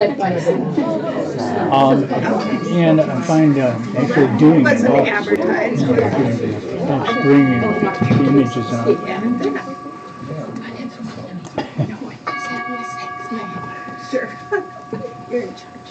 And I find actually doing it Wasn't helps, advertised. helps bring the images out. Sure. You're in charge.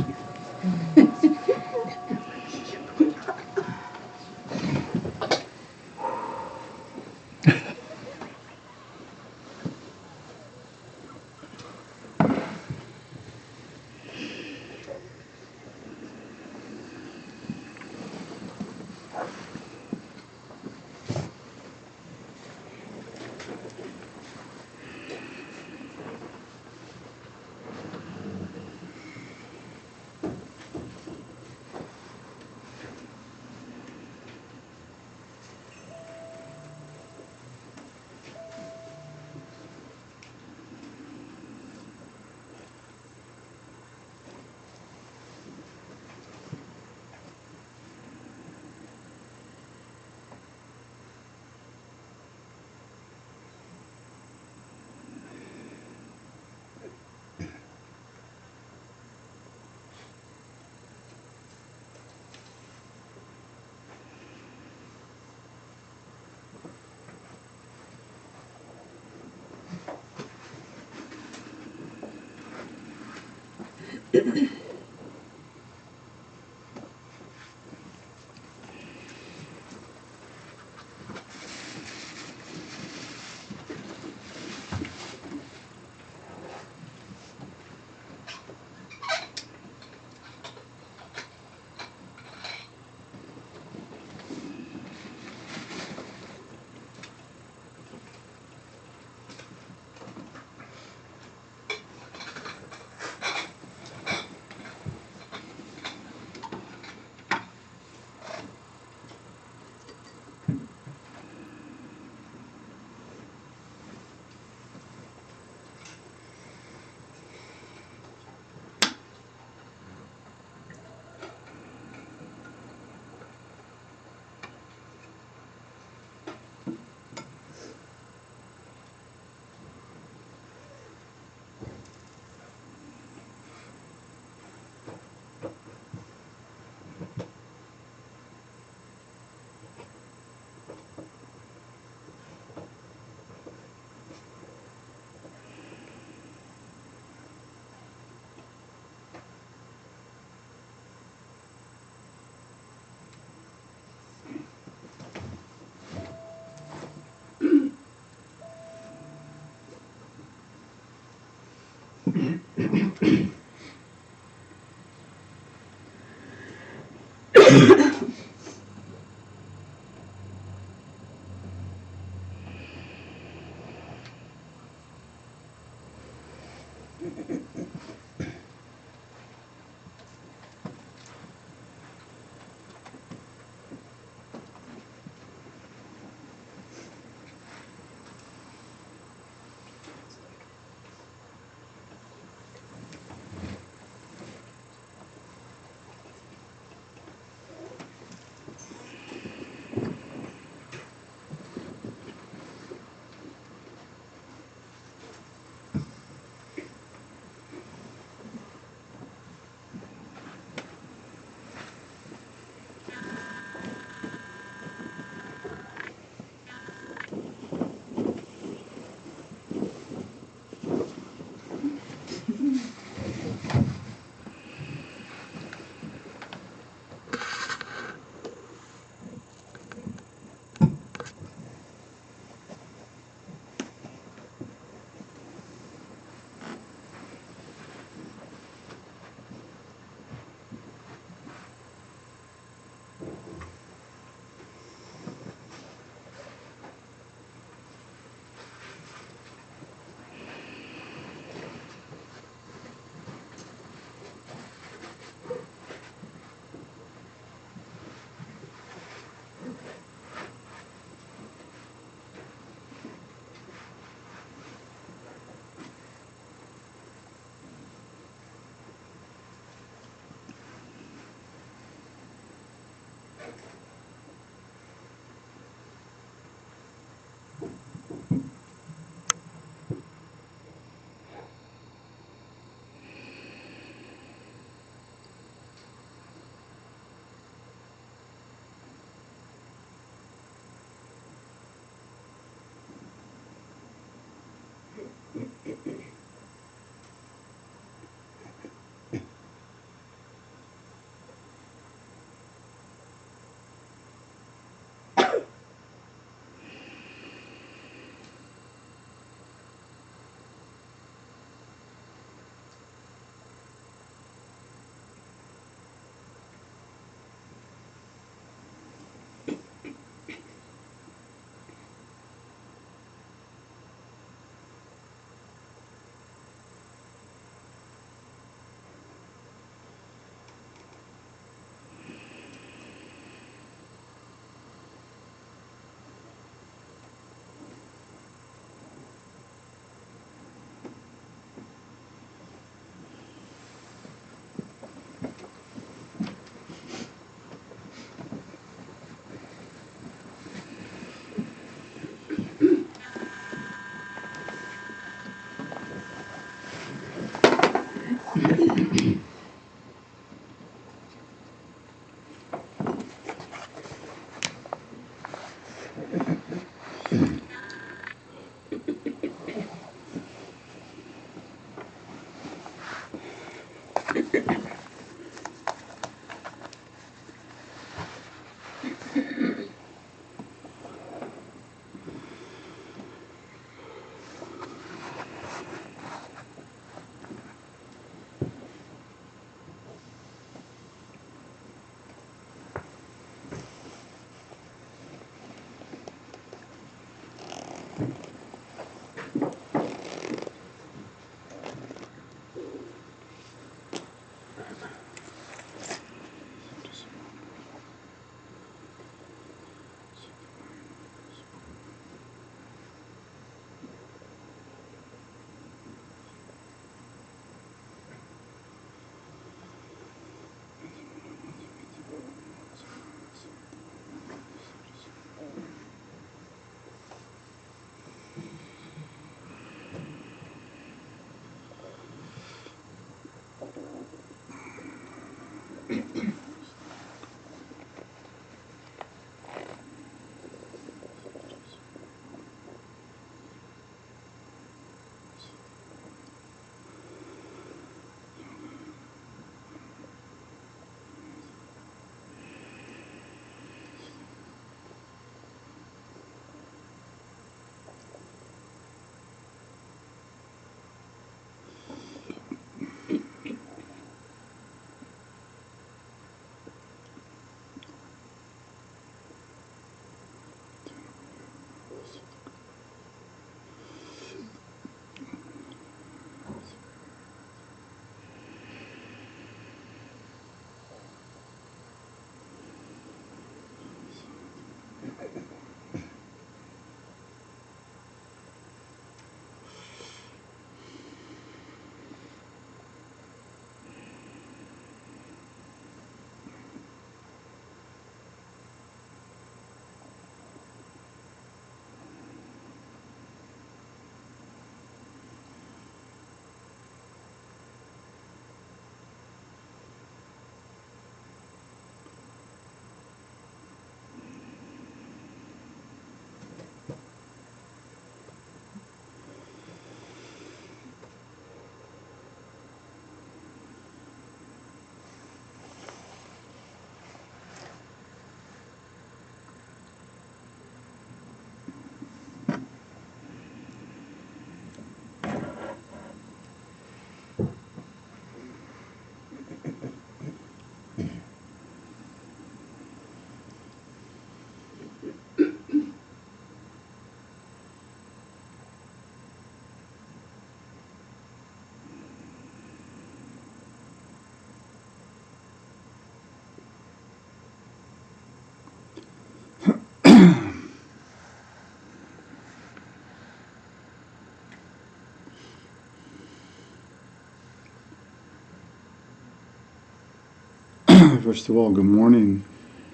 First of all, good morning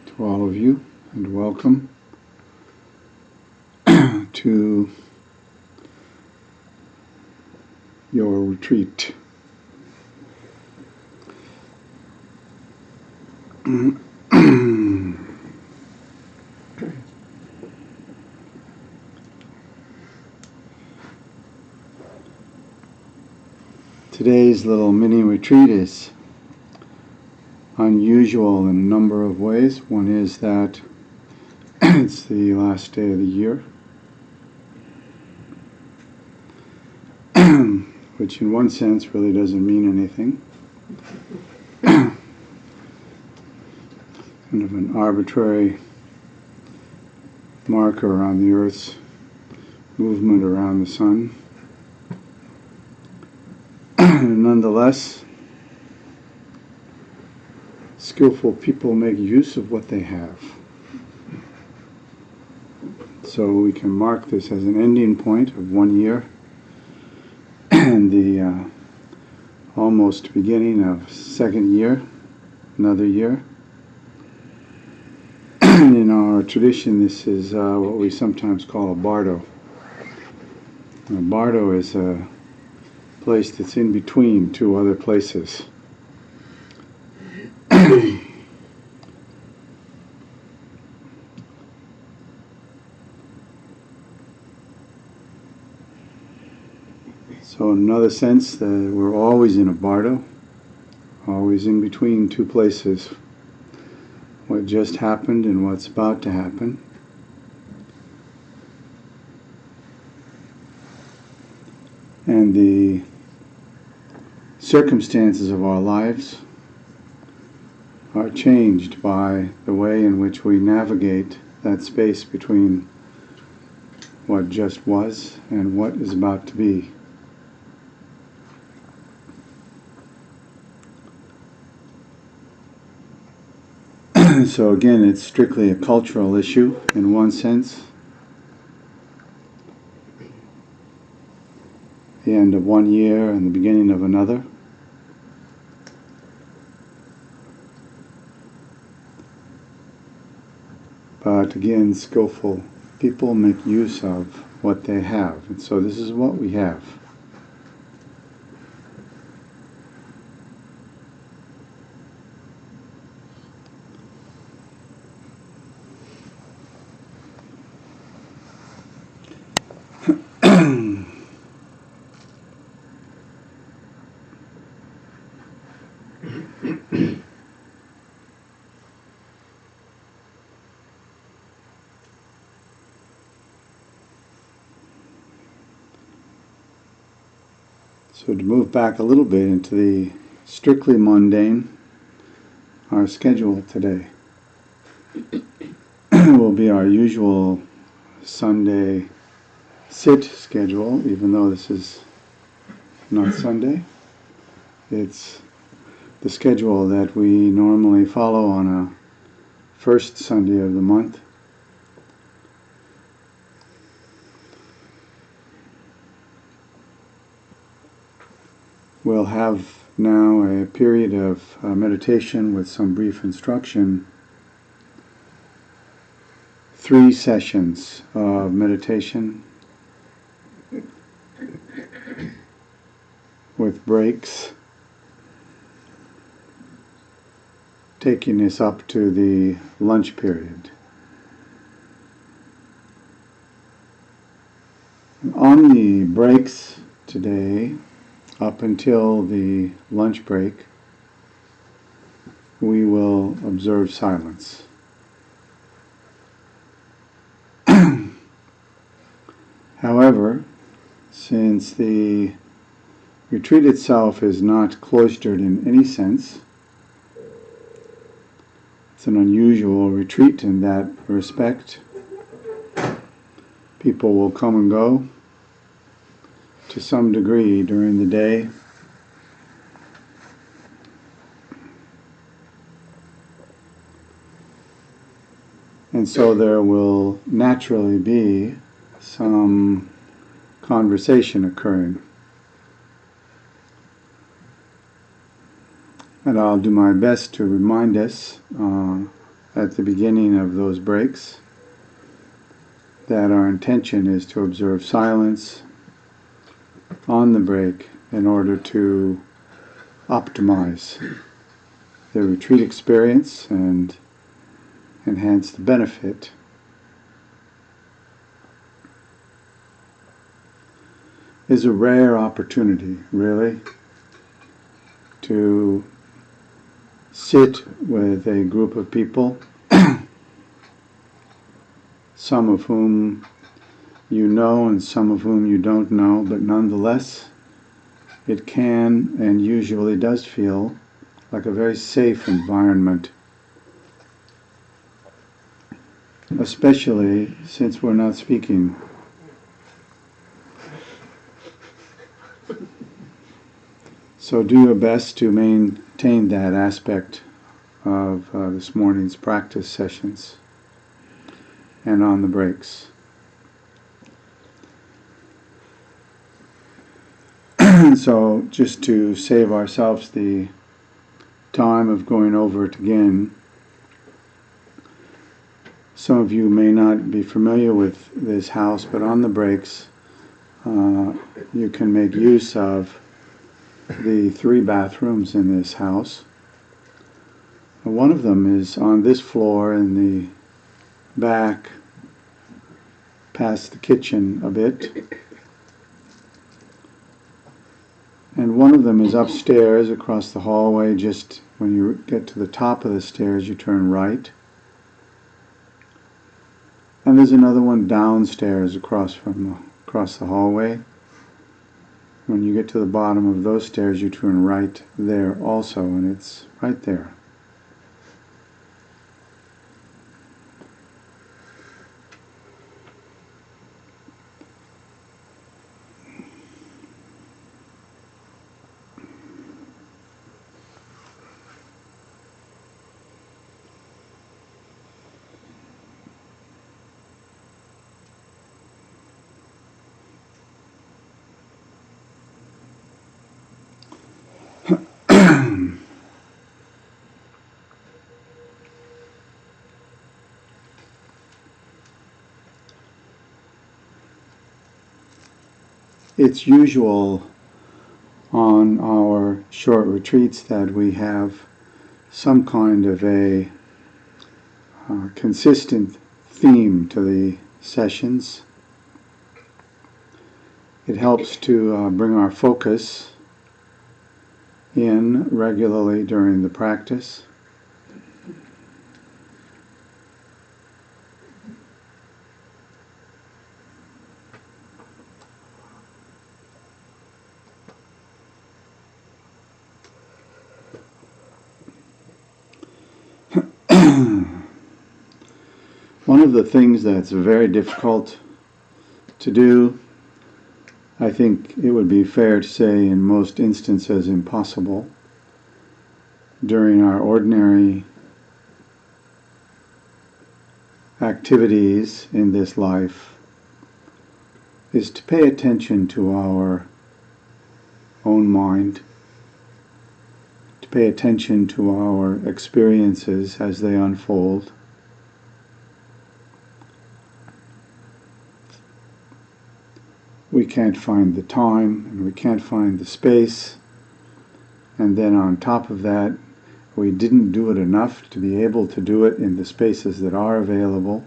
to all of you, and welcome to your retreat. Today's little mini retreat is unusual in a number of ways. One is that it's the last day of the year, which in one sense really doesn't mean anything. Kind of an arbitrary marker on the Earth's movement around the sun. Nonetheless, skillful people make use of what they have. So we can mark this as an ending point of 1 year and the almost beginning of second year, another year. In our tradition, this is what we sometimes call a bardo. A bardo is a place that's in between two other places. So in another sense, we're always in a bardo, always in between two places, what just happened and what's about to happen. And the circumstances of our lives are changed by the way in which we navigate that space between what just was and what is about to be. So again, it's strictly a cultural issue in one sense. The end of one year and the beginning of another. But again, skillful people make use of what they have. And so this is what we have. So to move back a little bit into the strictly mundane, our schedule today will be our usual Sunday sit schedule, even though this is not Sunday. It's the schedule that we normally follow on a first Sunday of the month. We'll have now a period of meditation with some brief instruction. 3 sessions of meditation with breaks, taking us up to the lunch period. On the breaks today, up until the lunch break, we will observe silence. However, since the retreat itself is not cloistered in any sense, it's an unusual retreat in that respect. People will come and go to some degree during the day. And so there will naturally be some conversation occurring. And I'll do my best to remind us at the beginning of those breaks that our intention is to observe silence on the break in order to optimize the retreat experience and enhance the benefit. Is a rare opportunity, really, to sit with a group of people, some of whom you know and some of whom you don't know, but nonetheless, it can and usually does feel like a very safe environment, especially since we're not speaking. So do your best to maintain that aspect of this morning's practice sessions and on the breaks. So just to save ourselves the time of going over it again, some of you may not be familiar with this house, but on the breaks you can make use of the 3 bathrooms in this house. And one of them is on this floor in the back, past the kitchen a bit. And one of them is upstairs across the hallway. Just when you get to the top of the stairs, you turn right. And there's another one downstairs across the hallway. When you get to the bottom of those stairs, you turn right there also, and it's right there. It's usual on our short retreats that we have some kind of a consistent theme to the sessions. It helps to bring our focus in regularly during the practice. One of the things that's very difficult to do, I think it would be fair to say in most instances impossible, during our ordinary activities in this life, is to pay attention to our own mind, to pay attention to our experiences as they unfold. We can't find the time and we can't find the space, and then on top of that, we didn't do it enough to be able to do it in the spaces that are available.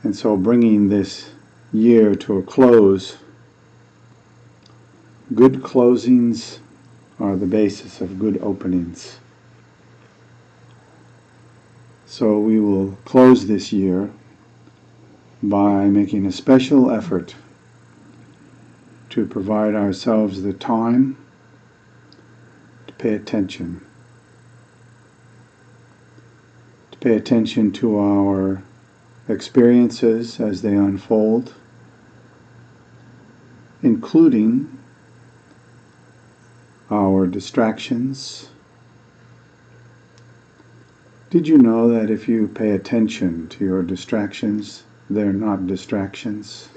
And so bringing this year to a close, good closings are the basis of good openings. So we will close this year by making a special effort to provide ourselves the time to pay attention. To pay attention to our experiences as they unfold, including our distractions. Did you know that if you pay attention to your distractions, they're not distractions?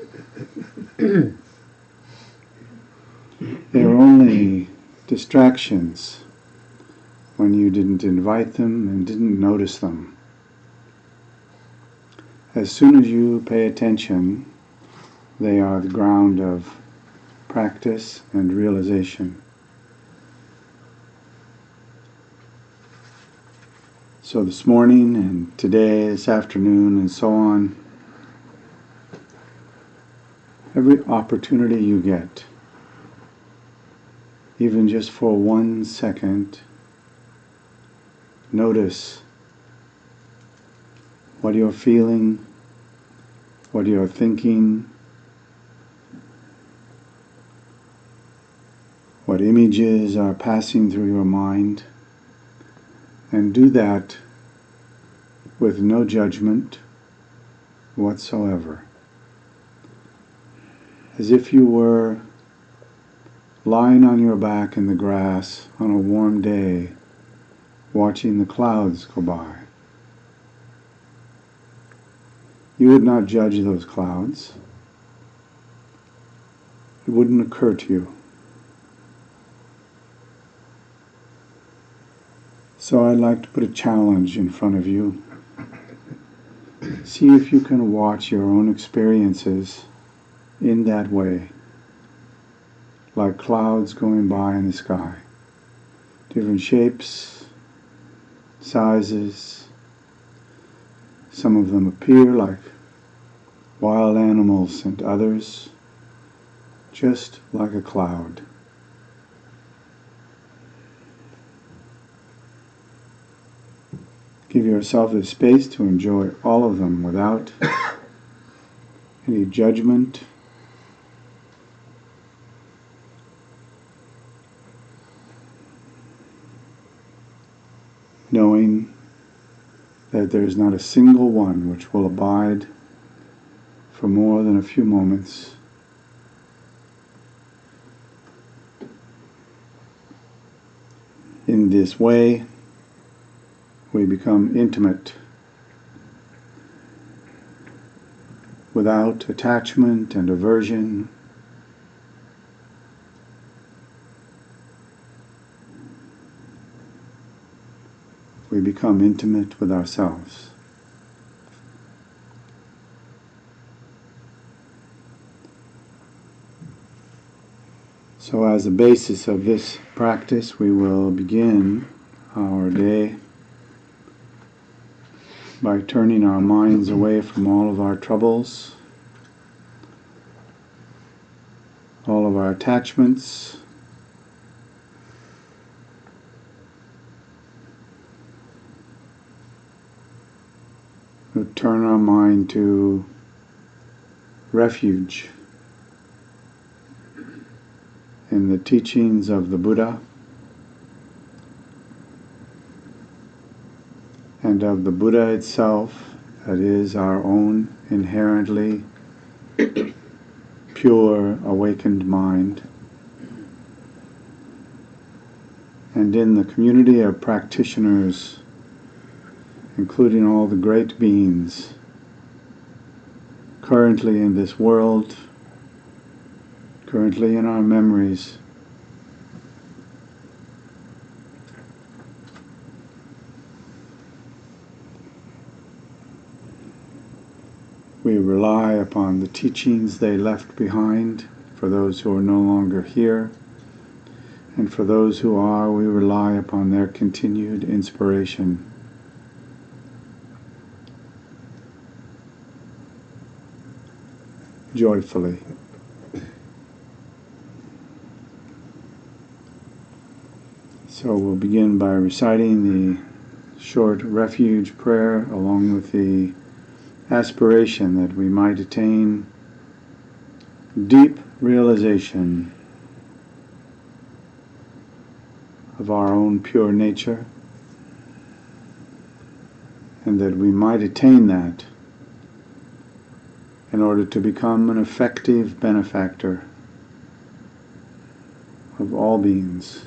They're only distractions when you didn't invite them and didn't notice them. As soon as you pay attention, they are the ground of practice and realization. So this morning and today, this afternoon, and so on, every opportunity you get, even just for 1 second, notice what you're feeling, what you're thinking, what images are passing through your mind, and do that with no judgment whatsoever. As if you were lying on your back in the grass on a warm day, watching the clouds go by. You would not judge those clouds. It wouldn't occur to you. So I'd like to put a challenge in front of you. See if you can watch your own experiences in that way, like clouds going by in the sky. different shapes, sizes. Some of them appear like wild animals and others just like a cloud. Give yourself the space to enjoy all of them without any judgment. Knowing that there is not a single one which will abide for more than a few moments. In this way, we become intimate without attachment and aversion. We become intimate with ourselves. So as a basis of this practice, we will begin our day by turning our minds away from all of our troubles, all of our attachments, we turn our mind to refuge in the teachings of the Buddha and of the Buddha itself, that is our own inherently pure awakened mind, and in the community of practitioners, including all the great beings currently in this world, currently in our memories. We rely upon the teachings they left behind for those who are no longer here, and for those who are, we rely upon their continued inspiration. Joyfully. So we'll begin by reciting the short refuge prayer along with the aspiration that we might attain deep realization of our own pure nature, and that we might attain that in order to become an effective benefactor of all beings.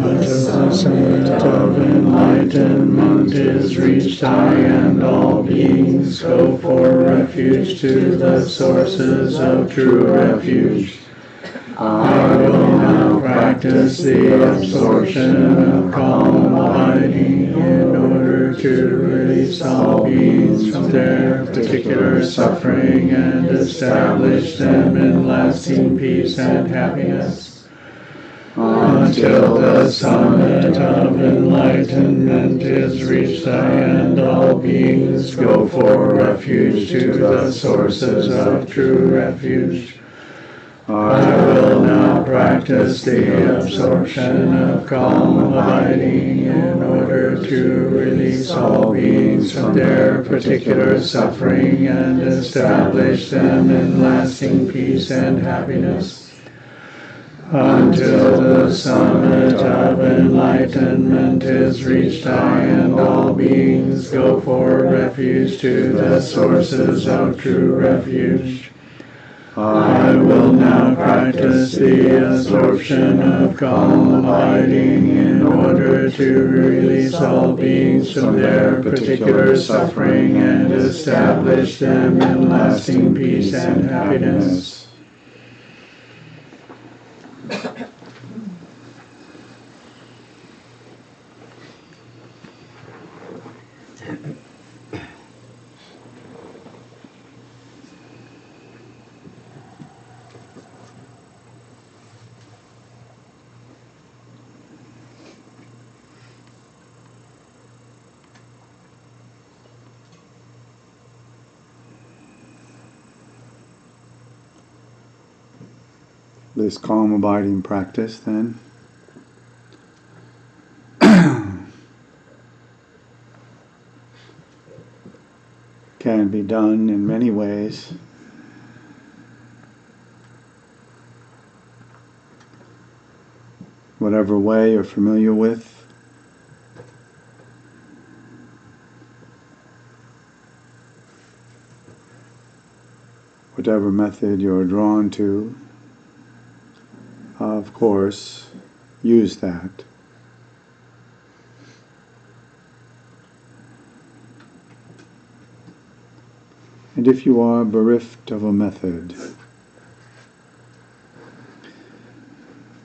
The summit of enlightenment is reached, I and all beings go for refuge to the sources of true refuge. I will now practice the absorption of calm abiding in order to release all beings from their particular suffering and establish them in lasting peace and happiness. Until the summit of enlightenment is reached, I and all beings go for refuge to the sources of true refuge. I will now practice the absorption of calm abiding in order to release all beings from their particular suffering and establish them in lasting peace and happiness. Until the summit of enlightenment is reached, I and all beings go for refuge to the sources of true refuge. I will now practice the absorption of calm abiding in order to release all beings from their particular suffering and establish them in lasting peace and happiness. This calm abiding practice then can be done in many ways. Whatever way you're familiar with. Whatever method you're drawn to, of course, use that. And if you are bereft of a method,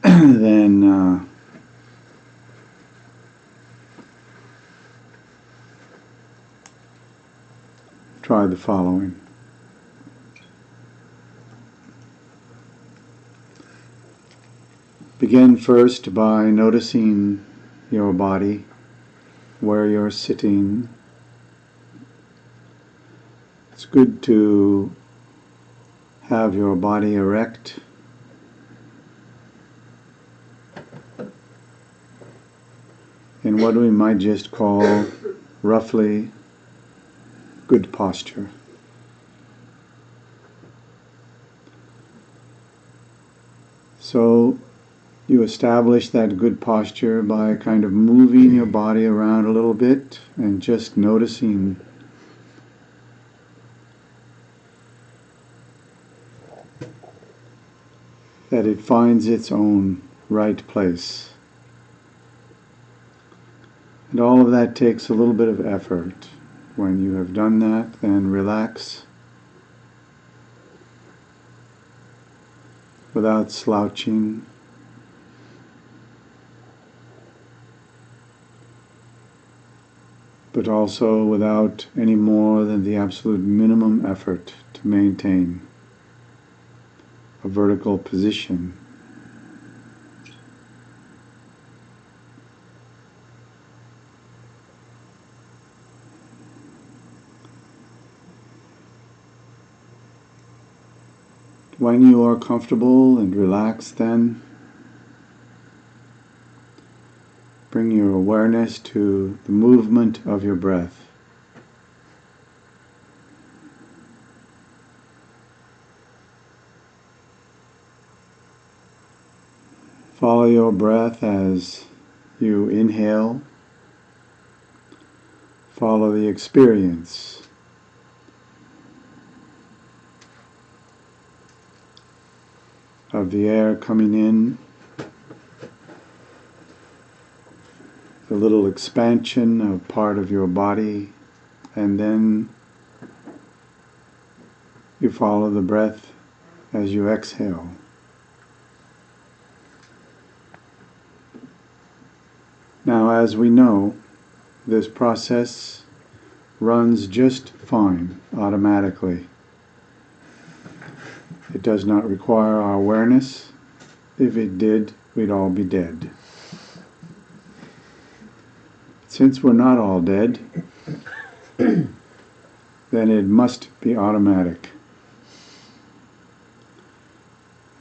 then try the following. Begin first by noticing your body, where you're sitting. It's good to have your body erect. In what we might just call roughly good posture. So you establish that good posture by kind of moving your body around a little bit and just noticing that it finds its own right place. And all of that takes a little bit of effort. When you have done that, then relax without slouching. But also without any more than the absolute minimum effort to maintain a vertical position. When you are comfortable and relaxed, then bring your awareness to the movement of your breath. Follow your breath as you inhale. Follow the experience of the air coming in, the little expansion of part of your body, and then you follow the breath as you exhale. Now, as we know, this process runs just fine automatically. It does not require our awareness. If it did, we'd all be dead. Since we're not all dead, then it must be automatic.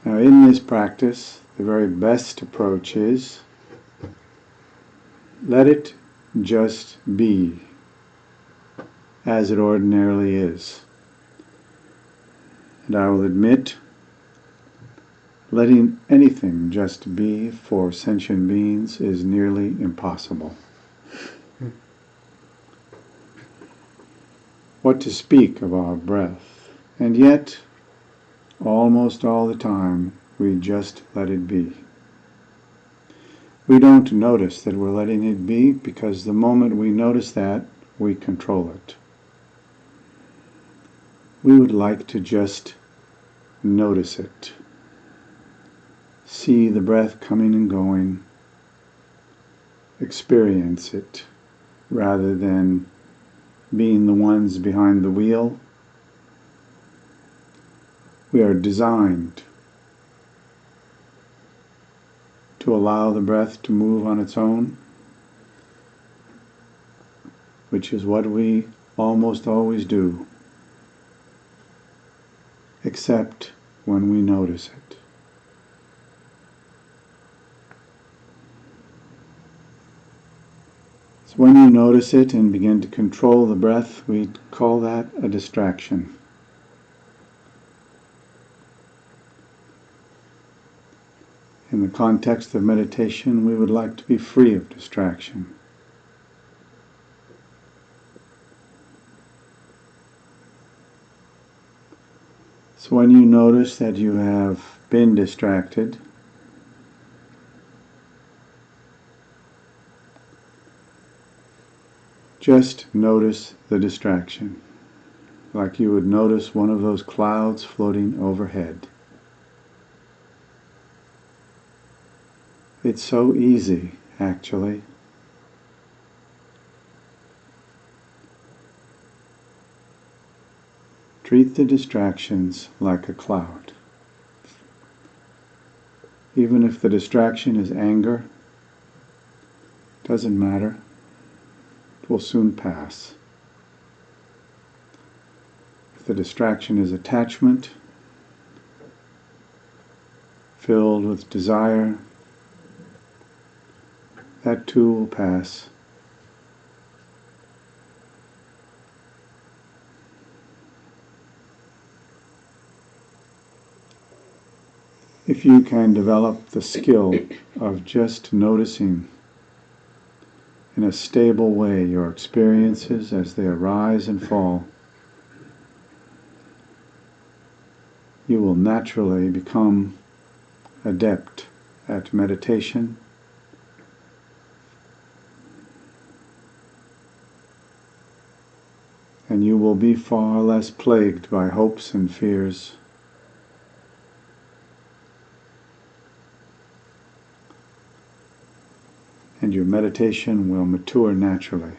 Now, in this practice, the very best approach is let it just be as it ordinarily is. And I will admit, letting anything just be for sentient beings is nearly impossible. What to speak of our breath? And yet, almost all the time, we just let it be. We don't notice that we're letting it be because the moment we notice that, we control it. We would like to just notice it. See the breath coming and going. Experience it rather than being the ones behind the wheel. We are designed to allow the breath to move on its own, which is what we almost always do, except when we notice it. So when you notice it and begin to control the breath, we call that a distraction. In the context of meditation, we would like to be free of distraction. So when you notice that you have been distracted, just notice the distraction, like you would notice one of those clouds floating overhead. It's so easy, actually. Treat the distractions like a cloud. Even if the distraction is anger, doesn't matter. It will soon pass. If the distraction is attachment, filled with desire, that too will pass. If you can develop the skill of just noticing in a stable way your experiences as they arise and fall, you will naturally become adept at meditation and you will be far less plagued by hopes and fears. And your meditation will mature naturally.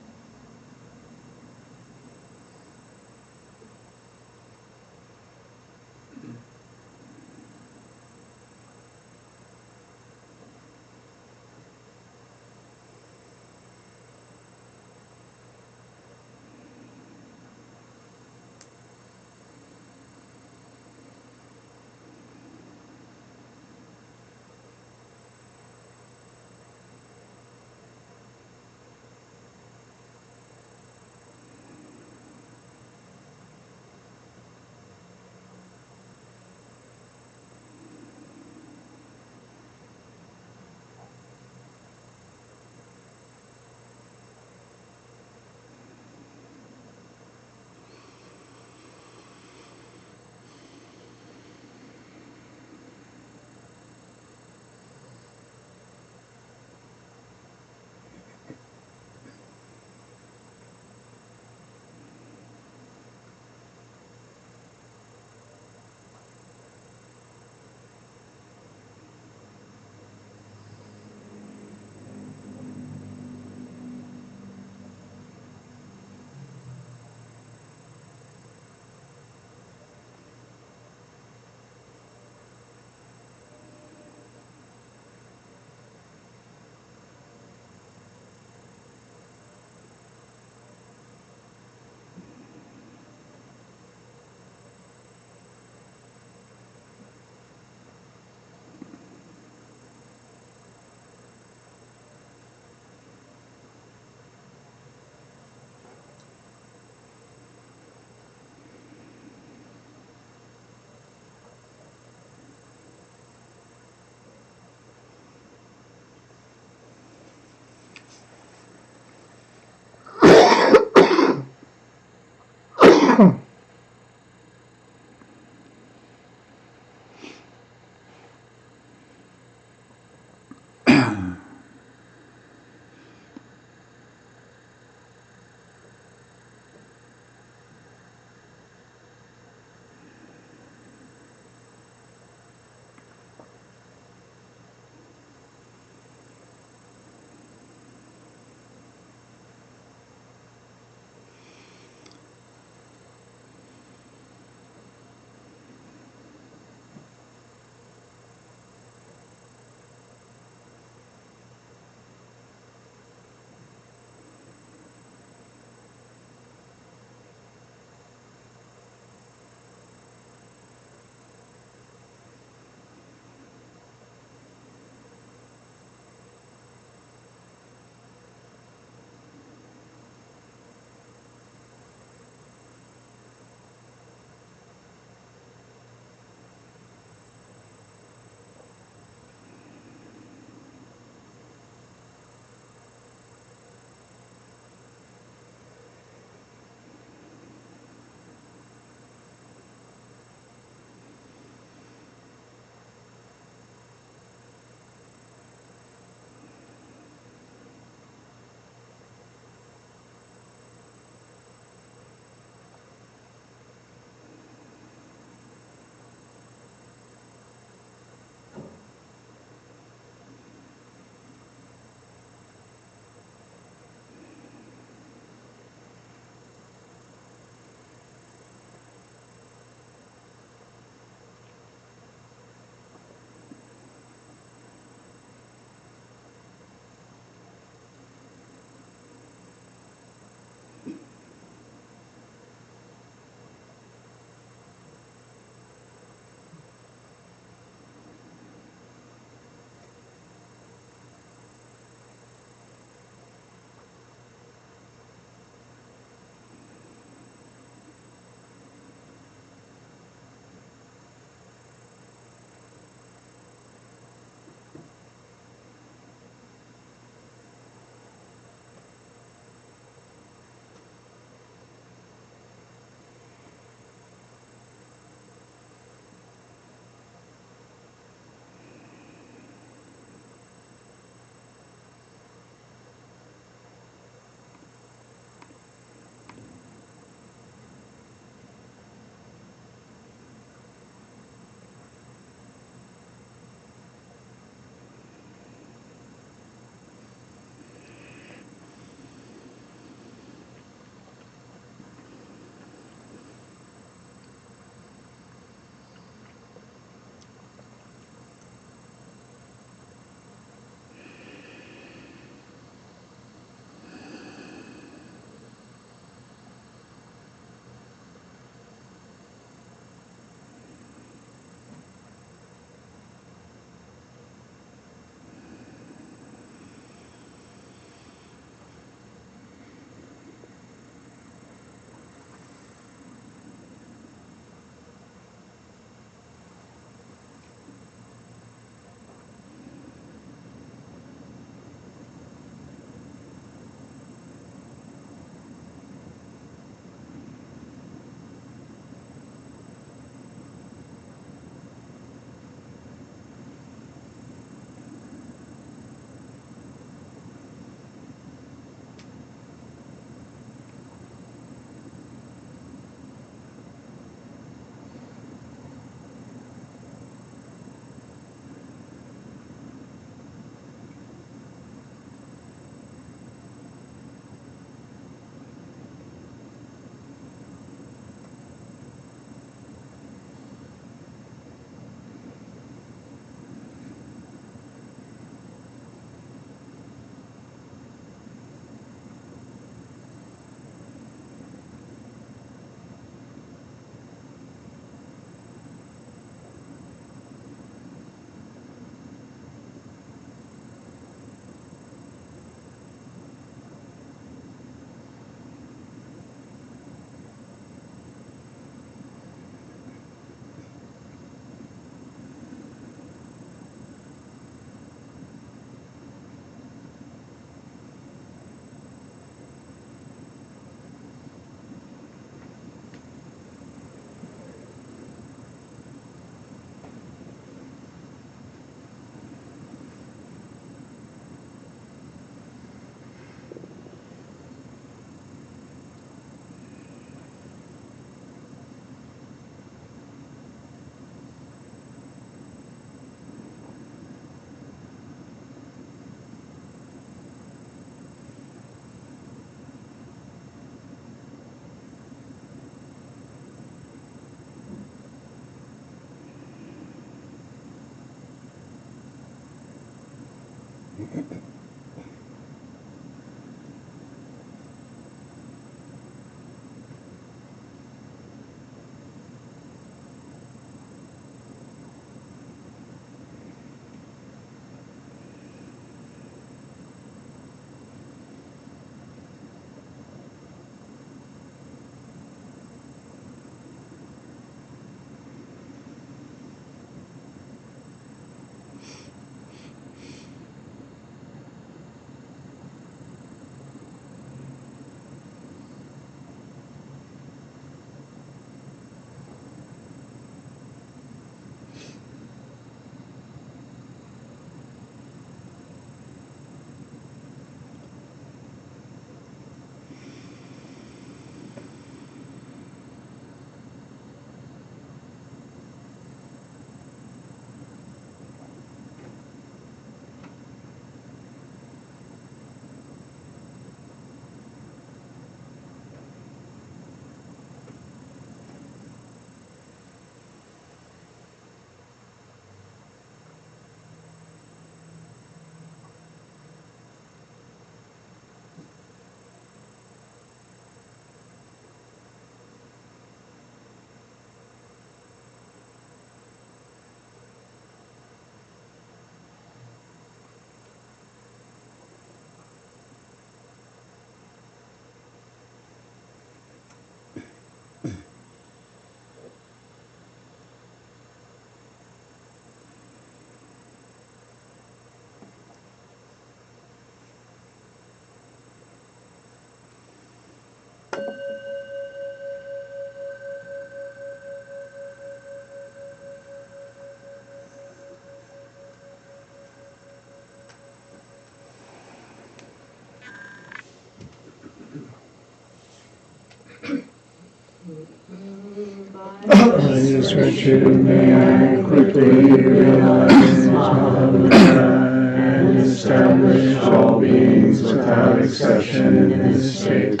Please virtue may I quickly realize Mahamudra and establish all beings without exception in this state.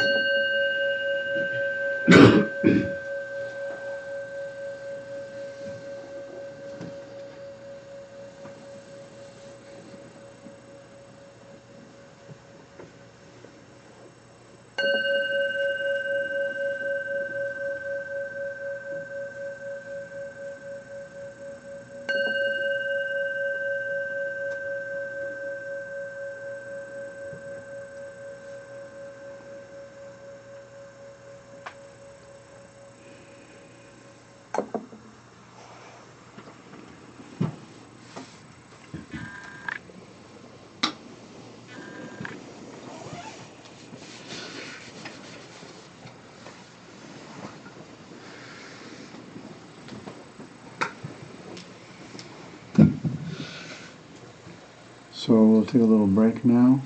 So we'll take a little break now.